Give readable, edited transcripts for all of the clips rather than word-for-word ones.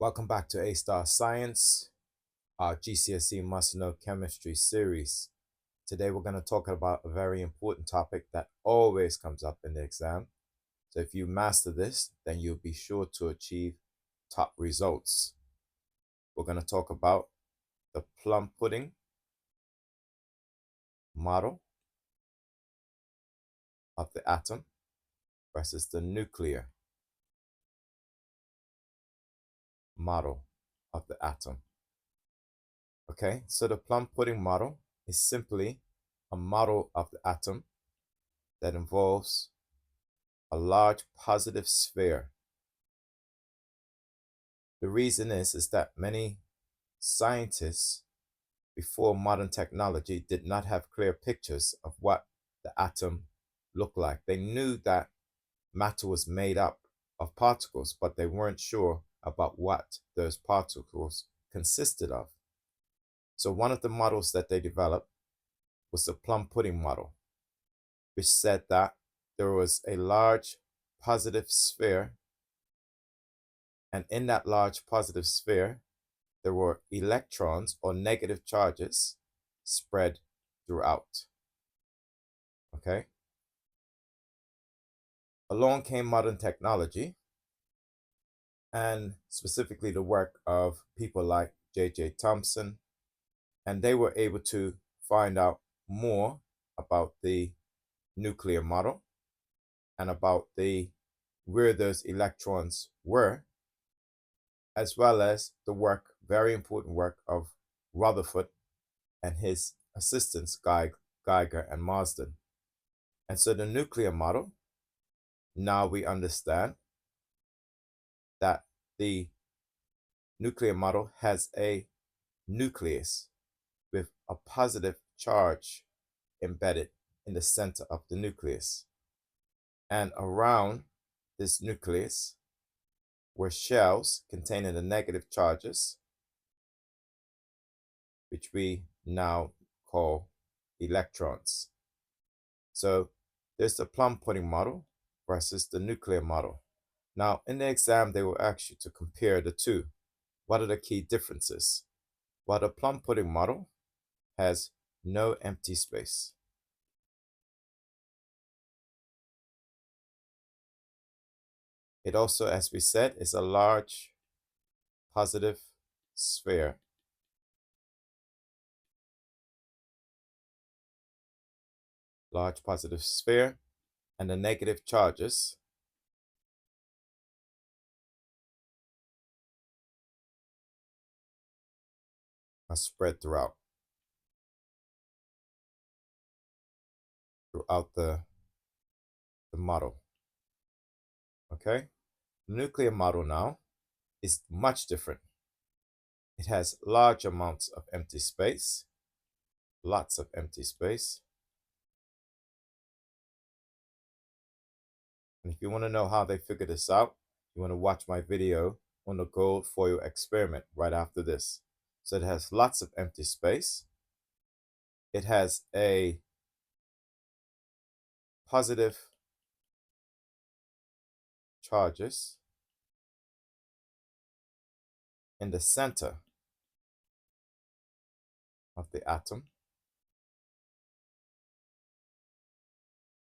Welcome back to A-Star Science, our GCSE Must-Know Chemistry series. Today we're going to talk about a very important topic that always comes up in the exam. So if you master this, then you'll be sure to achieve top results. We're going to talk about the plum pudding model of the atom versus the nuclear model of the atom. Okay, so the plum pudding model is simply a model of the atom that involves a large positive sphere. The reason is that many scientists before modern technology did not have clear pictures of what the atom looked like. They knew that matter was made up of particles, but they weren't sure about what those particles consisted of. So one of the models that they developed was the plum pudding model, which said that there was a large positive sphere, and in that large positive sphere, there were electrons or negative charges spread throughout. Okay? Along came modern technology, and specifically the work of people like J.J. Thomson, and they were able to find out more about the nuclear model and about where those electrons were, as well as the work, very important work of Rutherford and his assistants, Geiger and Marsden. And so the nuclear model, now we understand that the nuclear model has a nucleus with a positive charge embedded in the center of the nucleus. And around this nucleus were shells containing the negative charges, which we now call electrons. So there's the plum pudding model versus the nuclear model. Now, in the exam, they will ask you to compare the two. What are the key differences? Well, the plum pudding model has no empty space. It also, as we said, is a large positive sphere. Large positive sphere, and the negative charges are spread throughout the model. Okay? The nuclear model now is much different. It has large amounts of empty space, lots of empty space. And if you want to know how they figure this out, you want to watch my video on the gold foil experiment right after this. So it has lots of empty space. It has a positive charges in the center of the atom,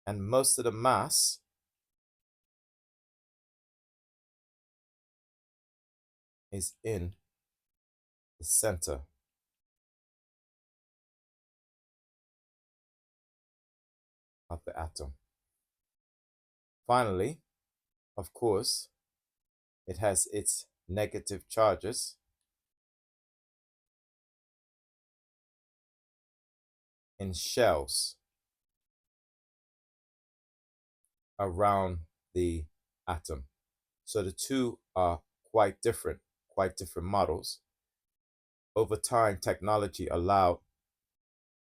and most of the mass is in the center of the atom. Finally, of course, it has its negative charges in shells around the atom. So the two are quite different models. Over time, technology allowed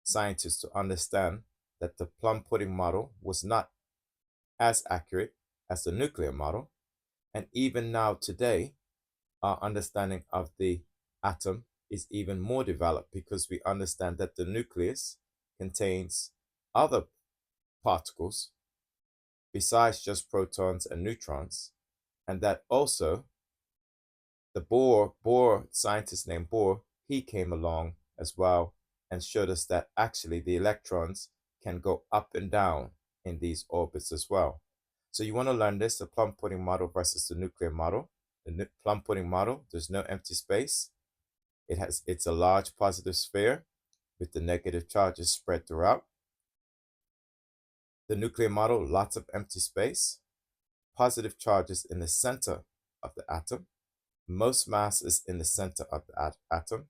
scientists to understand that the plum pudding model was not as accurate as the nuclear model. And even now today, our understanding of the atom is even more developed because we understand that the nucleus contains other particles besides just protons and neutrons, and that also The Bohr scientist named Bohr, he came along as well and showed us that actually the electrons can go up and down in these orbits as well. So you want to learn this, the plum pudding model versus the nuclear model. The plum pudding model, there's no empty space. It's a large positive sphere with the negative charges spread throughout. The nuclear model, lots of empty space, positive charges in the center of the atom. Most mass is in the center of the atom,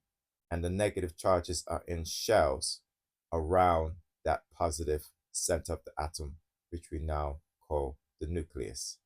and the negative charges are in shells around that positive center of the atom, which we now call the nucleus.